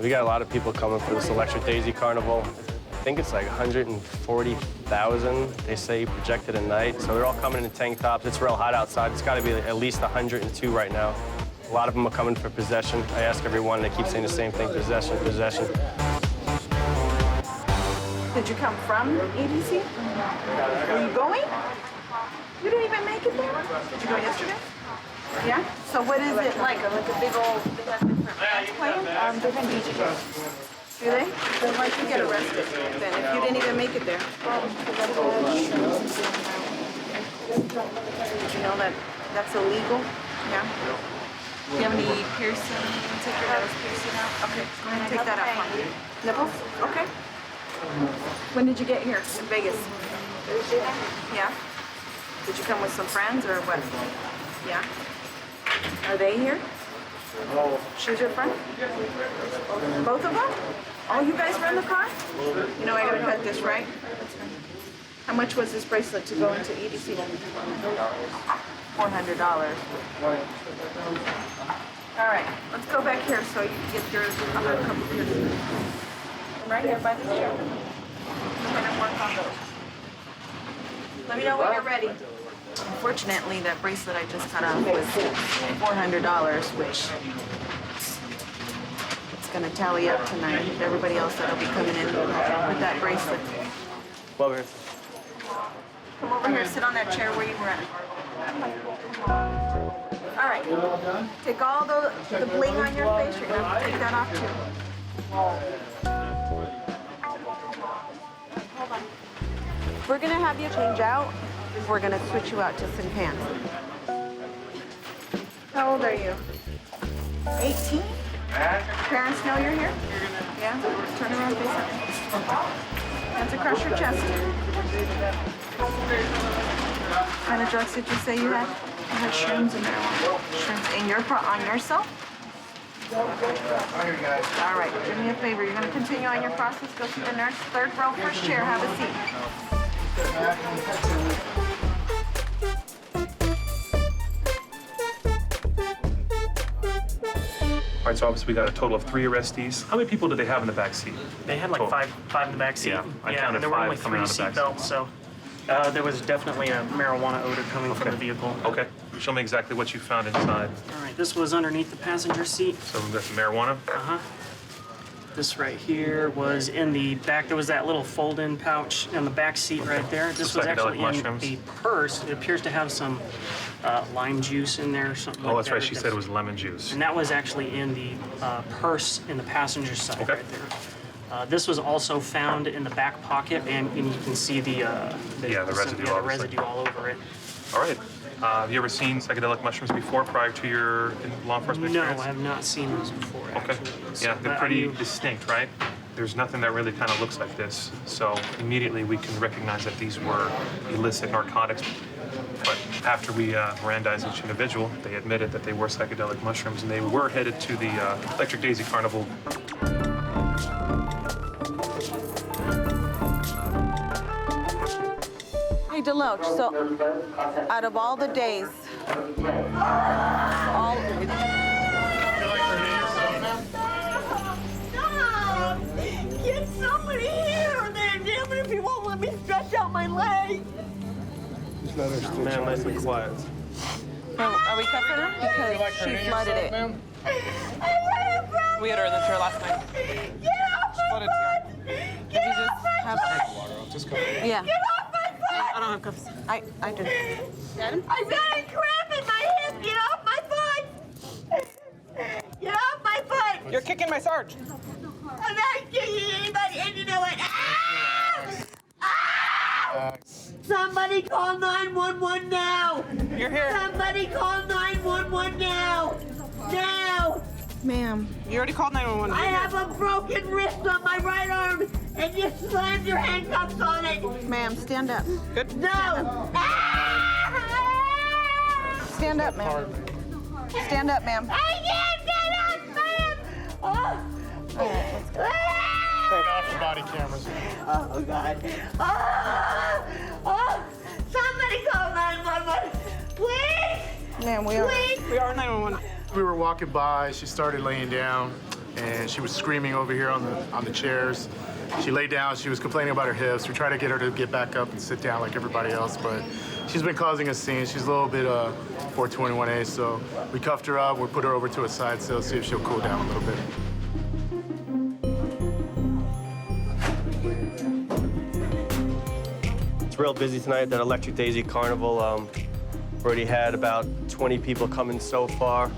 We got a lot of people coming for this Electric Daisy Carnival. I think it's like 140,000, they say, projected a night. So they're all coming in tank tops. It's real hot outside. It's got to be at least 102 right now. A lot of them are coming for possession. I ask everyone, they keep saying the same thing, possession, possession. Did you come from EDC? Are you going? You didn't even make it there? Did you go yesterday? Yeah? So what is it like? Like a big old, they have different bands playing? Different DJs. Do they? Then why'd you get arrested then if you didn't even make it there? Did you know that that's illegal? Yeah? Do you have any piercing? Take your nose piercing out? Okay, go ahead and take that out for me. Nipples? Okay. When did you get here in Vegas? Yeah? Did you come with some friends or what? Yeah? Are they here? She's your friend? Both of them? Oh, you guys were in the car? You know I gotta cut this, right? How much was this bracelet to go into EDC? $400. All right, let's go back here so you can get your other couple of yours. Right here by the chair. I'm gonna work on those. Let me know when you're ready. Unfortunately, that bracelet I just cut off was $400, which it's gonna tally up tonight with everybody else that'll be coming in with that bracelet. Love it. Come over here, sit on that chair where you were at. All right, take all the bling on your face. You're gonna have to take that off too. Hold on. We're gonna have you change out. We're gonna switch you out to some pants. How old are you? 18? Parents know you're here? Yeah? Turn around, face up. Hands across your chest. What kind of drugs did you say you had? You had shrooms and marijuana. Shrooms on yourself? All right, do me a favor. You're gonna continue on your process. Go see the nurse. Third row, first chair. Have a seat. All right, so obviously we got a total of 3 arrestees. How many people did they have in the back seat? They had like five in the back seat. Yeah, I counted and there were 5 only coming 3 out of the back seat belts, so there was definitely a marijuana odor coming from the vehicle. Okay, show me exactly what you found inside. All right, this was underneath the passenger seat. So we got some marijuana. This right here was in the back. There was that little fold-in pouch in the back seat right there. This was actually mushrooms. in a purse. It appears to have some lime juice in there or something like that. Oh, that's right. She said it was lemon juice. And that was actually in the purse in the passenger side right there. This was also found in the back pocket, and you can see the residue all over it. All right. Have you ever seen psychedelic mushrooms before, prior to your law enforcement experience? No, I have not seen those before, actually. Okay. Yeah, they're pretty distinct, right? There's nothing that really kind of looks like this. So immediately we can recognize that these were illicit narcotics. But after we Mirandized each individual, they admitted that they were psychedelic mushrooms, and they were headed to the Electric Daisy Carnival. Hey, Deloach, so out of all the days, Stop! Get somebody here! Damn it if you won't let me stretch out my leg! Just let her stretch. Ma'am, nice and quiet. are we cuffing her? Because she flooded it. We had her in the chair last night. Get off my foot! Get off my foot! Yeah. Get off my foot! I don't have cuffs. I do. I've got a cramp in my hip! Get off my foot! Get off my foot! You're kicking my sarge. I'm not kicking anybody, and you know what? Ah! Ah! Somebody call 911 now! You're here. Somebody call 911 now! Now! Ma'am. You already called 911. I have a broken wrist on my right arm, and you slammed your handcuffs on it! Ma'am, stand up. Good. No! Ah! Stand up, ma'am. Stand up, ma'am. I can't get up, ma'am! Oh! Turn off the body cameras. Oh, God. Oh! Somebody call 911! Please! Ma'am, we are. Please! We are 911. We were walking by, she started laying down. and she was screaming over here on the chairs. She laid down, she was complaining about her hips. We tried to get her to get back up and sit down like everybody else, but she's been causing a scene. She's a little bit 421A, so we cuffed her up, we put her over to a side cell, see if she'll cool down a little bit. It's real busy tonight at that Electric Daisy Carnival. Already had about 20 people coming so far.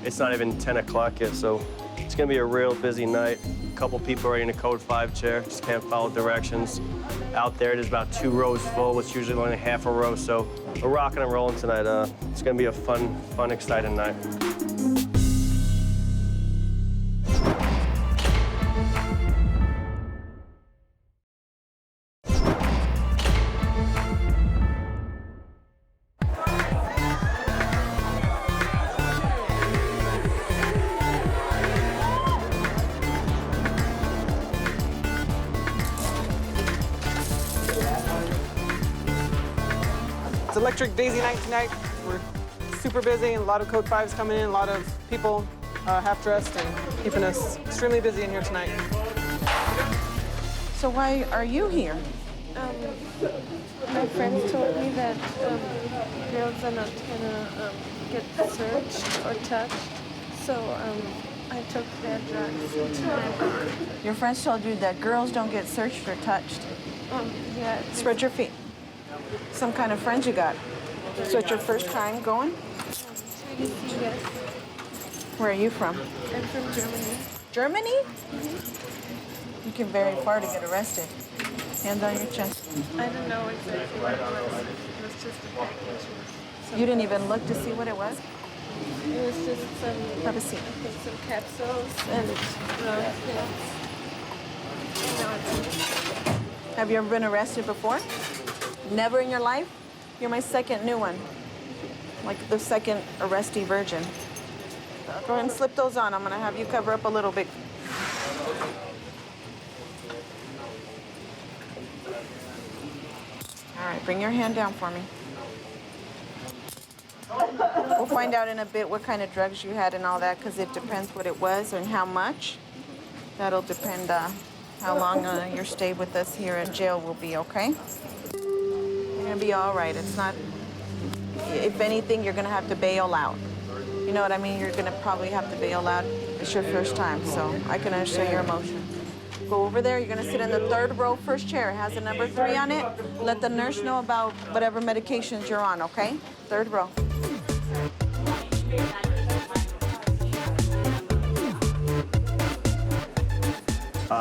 It's not even 10 o'clock yet, so it's gonna be a real busy night. A couple people already in a code 5 chair, just can't follow directions. Out there, there's about 2 rows full. It's usually only half a row, so we're rocking and rolling tonight. It's gonna be a fun, exciting night. It's Electric Daisy night tonight. We're super busy and a lot of code 5s coming in, a lot of people half-dressed and keeping us extremely busy in here tonight. So why are you here? My friends told me that girls are not gonna get searched or touched, so I took their drugs tonight. Your friends told you that girls don't get searched or touched. Yeah. Spread your feet. Some kind of friends you got. So it's your first time going? Yes. Where are you from? I'm from Germany. Germany? You came very far to get arrested. Hand on your chest. I don't know exactly what it was. It was just a package. You didn't even look to see what it was? It was just some, Have a seat. I think some capsules and pills. And now it's Have you ever been arrested before? Never in your life? You're my second new one. Like the second arrestee virgin. Go ahead and slip those on. I'm gonna have you cover up a little bit. All right, bring your hand down for me. We'll find out in a bit what kind of drugs you had and all that, because it depends what it was and how much. That'll depend how long your stay with us here at jail will be, okay? You're gonna be all right. It's not, if anything, you're gonna have to bail out. You know what I mean? You're gonna probably have to bail out. It's your first time, so I can understand your emotions. Go over there, you're gonna sit in the 3rd row, first chair. It has a number 3 on it. Let the nurse know about whatever medications you're on, okay? 3rd row.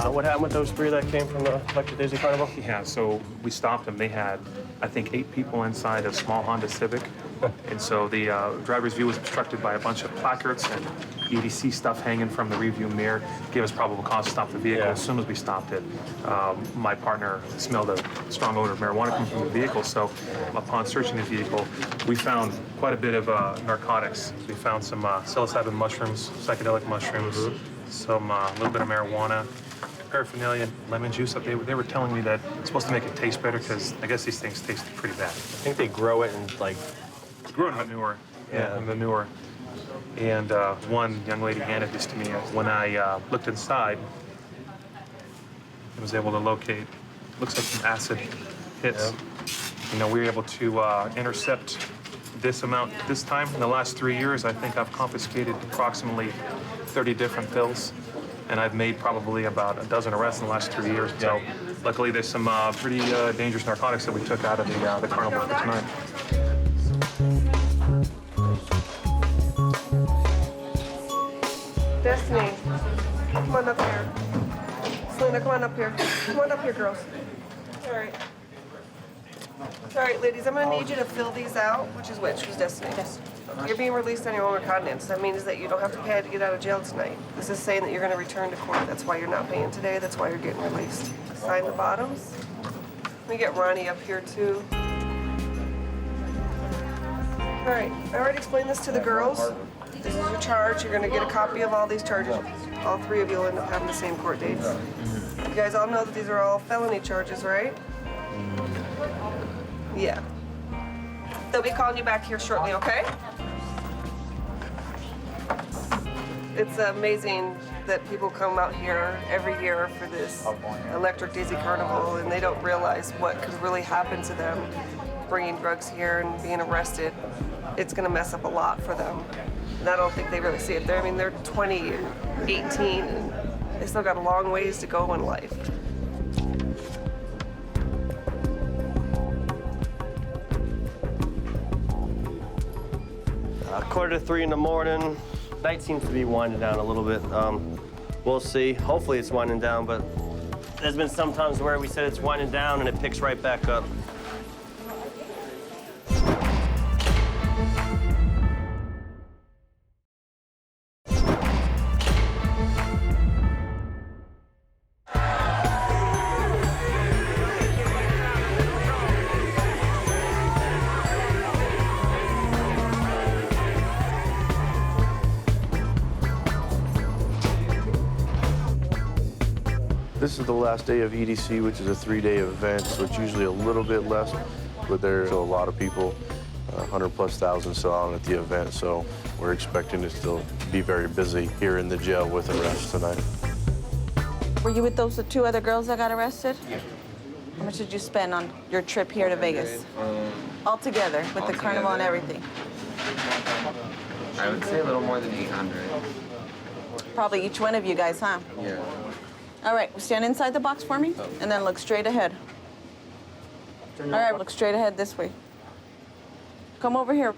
What happened with those 3 that came from the Electric Daisy Carnival? Yeah, so we stopped them. They had, I think, 8 people inside a small Honda Civic. And so the driver's view was obstructed by a bunch of placards and EDC stuff hanging from the rearview mirror. Gave us probable cause to stop the vehicle. Yeah. As soon as we stopped it, my partner smelled a strong odor of marijuana coming from the vehicle. So upon searching the vehicle, we found quite a bit of narcotics. We found some psilocybin mushrooms, psychedelic mushrooms, some little bit of marijuana, paraphernalia, lemon juice. They were telling me that it's supposed to make it taste better because I guess these things taste pretty bad. I think they grow it and like. Grew in manure. Yeah. In manure. And one young lady handed this to me. When I looked inside, I was able to locate, looks like some acid hits. Yeah. You know, we were able to intercept this amount this time. In the last 3 years, I think I've confiscated approximately 30 different pills. And I've made probably about a dozen arrests in the last 3 years. So luckily there's some pretty dangerous narcotics that we took out of the carnival for tonight. Destiny, come on up here. Selena, come on up here. Come on up here, girls. All right. All right, ladies, I'm gonna need you to fill these out. Which is which? Who's Destiny? Yes. You're being released on your own recognizance. That means that you don't have to pay to get out of jail tonight. This is saying that you're gonna return to court. That's why you're not paying today. That's why you're getting released. Sign the bottoms. Let me get Ronnie up here too. All right, I already explained this to the girls. This is your charge. You're gonna get a copy of all these charges. All 3 of you will end up having the same court dates. You guys all know that these are all felony charges, right? Yeah. They'll be calling you back here shortly, okay? It's amazing that people come out here every year for this Electric Daisy Carnival, and they don't realize what could really happen to them bringing drugs here and being arrested. It's going to mess up a lot for them. And I don't think they really see it. They're 20 and 18, and they still got a long ways to go in life. Quarter to 3 in the morning. Night seems to be winding down a little bit. We'll see. Hopefully it's winding down, but there's been some times where we said it's winding down and it picks right back up. This is the last day of EDC, which is a 3-day event, so it's usually a little bit less, but there's a lot of people, 100,000+ still out at the event, so we're expecting to still be very busy here in the jail with arrests tonight. Were you with those 2 other girls that got arrested? Yeah. How much did you spend on your trip here to Vegas? All together, with the carnival and everything? I would say a little more than 800. Probably each one of you guys, huh? Yeah. All right, stand inside the box for me, and then look straight ahead. All right, look straight ahead this way. Come over here.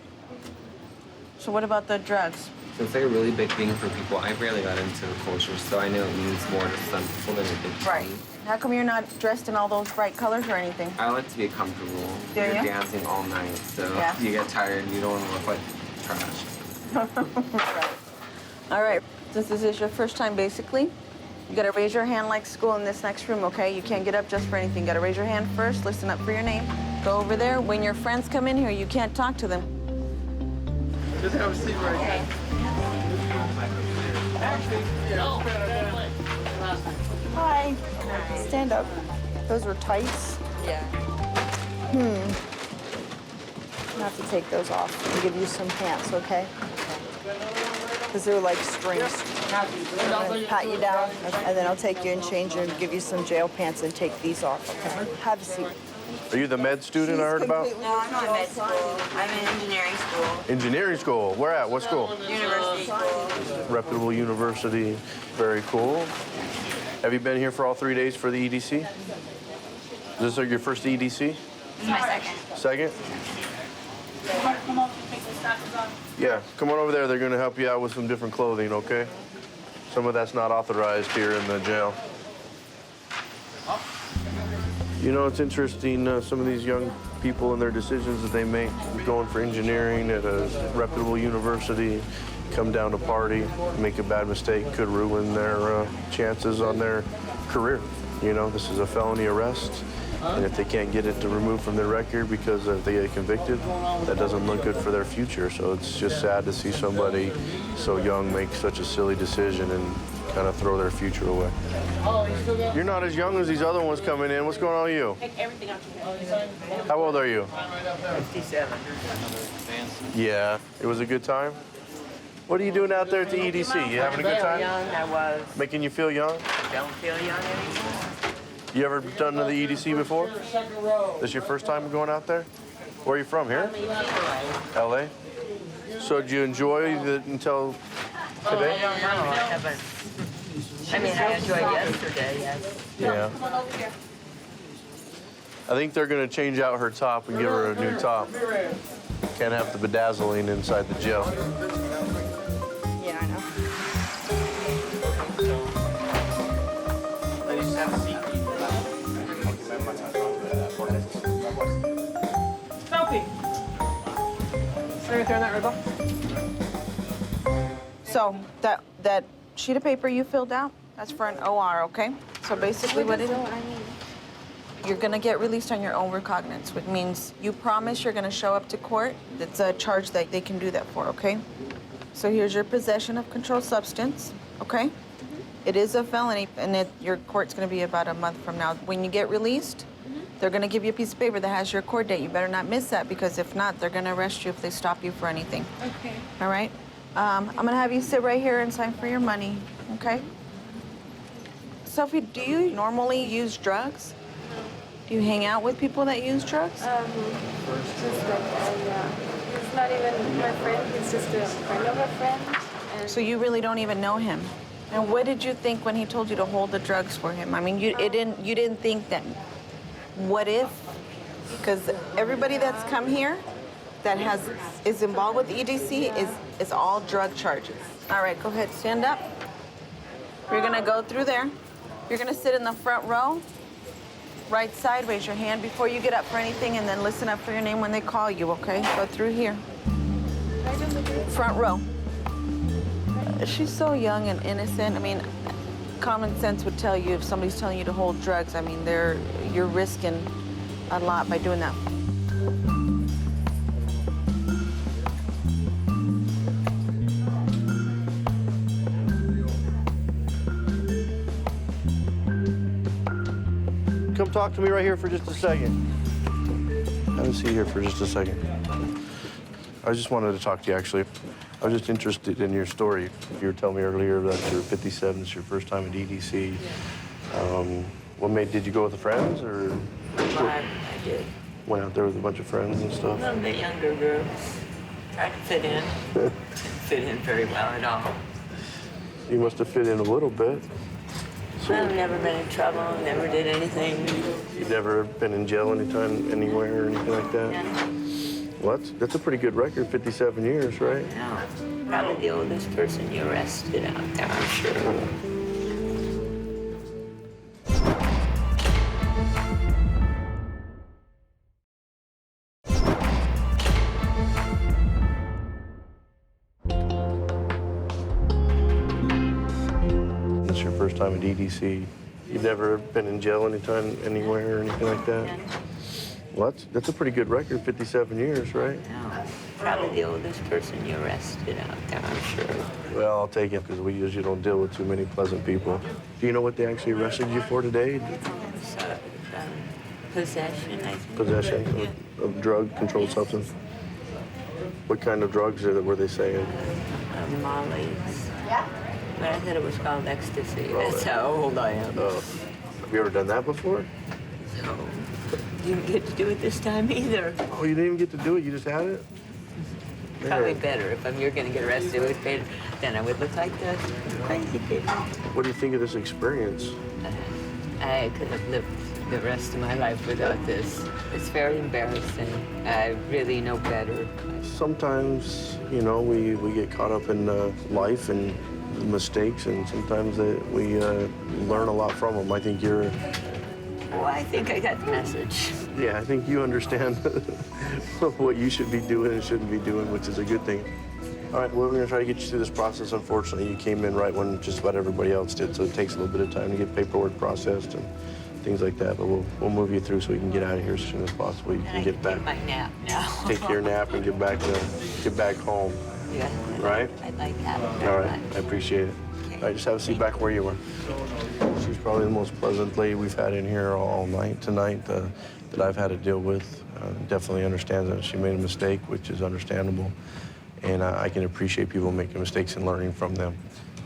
So what about the drugs? So it's like a really big thing for people. I rarely got into the culture, so I know it means more to some people than it did to Right. me. How come you're not dressed in all those bright colors or anything? I like to be comfortable. Do You're you? dancing all night, so Yeah. you get tired and you don't want to look like trash. All right, since this is your first time, basically, you gotta raise your hand like school in this next room, okay? You can't get up just for anything. You gotta raise your hand first, listen up for your name. Go over there. When your friends come in here, you can't talk to them. Just have a seat right here. Hi. Stand up. Those were tights? Yeah. I have to take those off and give you some pants, okay? Because they're like strings. I'm gonna pat you down, and then I'll take you and change you and give you some jail pants and take these off, okay? Have a seat. Are you the med student I heard about? No, I'm not in med school. I'm in engineering school. Engineering school. Where at? What school? University school. Reputable university. Very cool. Have you been here for all 3 days for the EDC? Is this your first EDC? This is my second. Second? Yeah, come on over there. They're going to help you out with some different clothing, okay? Some of that's not authorized here in the jail. You know, it's interesting, some of these young people and their decisions that they make, going for engineering at a reputable university, come down to party, make a bad mistake, could ruin their chances on their career. You know, this is a felony arrest, and if they can't get it to remove from their record because if they get convicted, that doesn't look good for their future. So it's just sad to see somebody so young make such a silly decision and kind of throw their future away. You're not as young as these other ones coming in. What's going on with you? How old are you? 57. Yeah. It was a good time? What are you doing out there at the EDC? You having a good time? Young, I was. Making you feel young? Don't feel young anymore. You ever done the EDC before? This your first time going out there? Where are you from, here? LA? So did you enjoy it until today? I don't know, I haven't. I mean, I enjoyed yesterday, yes. Yeah. I think they're going to change out her top and give her a new top. Can't have the bedazzling inside the jail. Yeah, I know. Ladies, have a seat. So that sheet of paper you filled out, that's for an OR, okay? So basically what it is, you're gonna get released on your own recognizance, which means you promise you're gonna show up to court. It's a charge that they can do that for, okay? So here's your possession of controlled substance, okay? It is a felony, and your court's gonna be about a month from now. When you get released, they're gonna give you a piece of paper that has your court date. You better not miss that, because if not, they're gonna arrest you if they stop you for anything. Okay. All right? I'm gonna have you sit right here and sign for your money, okay? Sophie, do you normally use drugs? Do you hang out with people that use drugs? Just like he's not even my friend. He's just a friend of a friend. And So you really don't even know him. And what did you think when he told you to hold the drugs for him? I mean, you didn't think that. What if? Because everybody that's come here that is involved with EDC is all drug charges. All right, go ahead, stand up. You're gonna go through there. You're gonna sit in the front row, right side. Raise your hand before you get up for anything, and then listen up for your name when they call you. Okay? Go through here. Front row. She's so young and innocent. I mean, common sense would tell you if somebody's telling you to hold drugs, I mean, you're risking a lot by doing that. Come talk to me right here for just a second. Have a seat here for just a second. I just wanted to talk to you, actually. I was just interested in your story. You were telling me earlier that you're 57, it's your first time at EDC. Did you go with the friends, or? I did. Went out there with a bunch of friends and A stuff? little bit younger girls. Tried to fit in. Didn't fit in very well at all. You must have fit in a little bit. I've never been in trouble, never did anything. You've never been in jail anytime, anywhere, or anything like that? Yeah. Well, that's a pretty good record, 57 years, right? No, probably the oldest person you arrested out there, I'm sure. It's your first time at EDC. You've never been in jail anytime, anywhere, or anything like that? Well, that's a pretty good record, 57 years, right? No, probably the oldest person you arrested out there, I'm sure. Well, I'll take it, because we usually don't deal with too many pleasant people. Do you know what they actually arrested you for today? So, possession, I think. Possession of drug, controlled substance? What kind of drugs were they saying? Molly's. But I thought it was called ecstasy. That's how old I am. Have you ever done that before? So, you didn't get to do it this time either. Oh, you didn't even get to do it? You just had it? Probably Man. better if you're going to get arrested with it, then I would look like the crazy kid. What do you think of this experience? I could have lived the rest of my life without this. It's very embarrassing. I really know better. Sometimes, you know, we get caught up in life and mistakes, and sometimes we learn a lot from them. I think you're... Well, I think I got the message. Yeah, I think you understand what you should be doing and shouldn't be doing, which is a good thing. All right, well, we're gonna try to get you through this process. Unfortunately, you came in right when just about everybody else did, so it takes a little bit of time to get paperwork processed and things like that, but we'll move you through so we can get out of here as soon as possible. You can get back. Take my nap now. Take your nap and get back home. Yeah. Right? I'd like that. All right, I appreciate it. All right, just have a seat back where you were. She's probably the most pleasant lady we've had in here all night tonight that I've had to deal with. Definitely understands that she made a mistake, which is understandable. And I can appreciate people making mistakes and learning from them.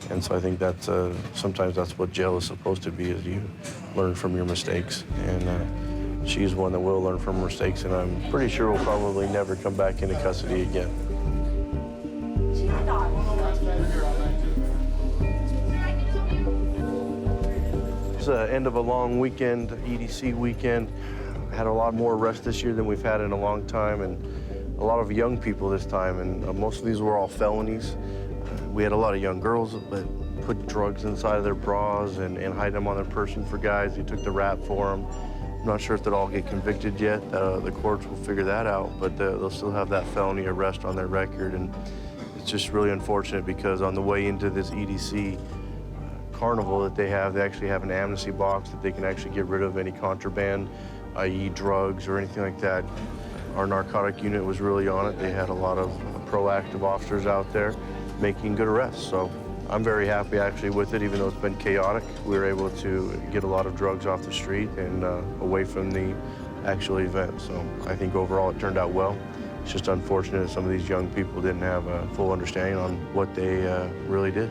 And so I think that's sometimes that's what jail is supposed to be, is you learn from your mistakes. And she's one that will learn from her mistakes, and I'm pretty sure will probably never come back into custody again. It's the end of a long weekend, EDC weekend. Had a lot more arrests this year than we've had in a long time, and a lot of young people this time, and most of these were all felonies. We had a lot of young girls that put drugs inside of their bras and hide them on their person for guys. They took the rap for them. I'm not sure if they'll all get convicted yet. The courts will figure that out, but they'll still have that felony arrest on their record. And it's just really unfortunate because on the way into this EDC carnival that they actually have an amnesty box that they can actually get rid of any contraband, i.e. drugs or anything like that. Our narcotic unit was really on it. They had a lot of proactive officers out there making good arrests. So I'm very happy actually with it, even though it's been chaotic. We were able to get a lot of drugs off the street and away from the actual event. So I think overall it turned out well. It's just unfortunate some of these young people didn't have a full understanding on what they really did.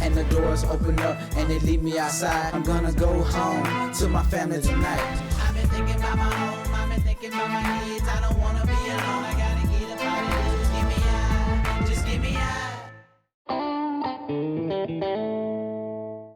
And the doors open up and they leave me outside. I'm gonna go home to my family tonight. I've been thinking about my home, I've been thinking about my kids. I don't wanna be alone. I got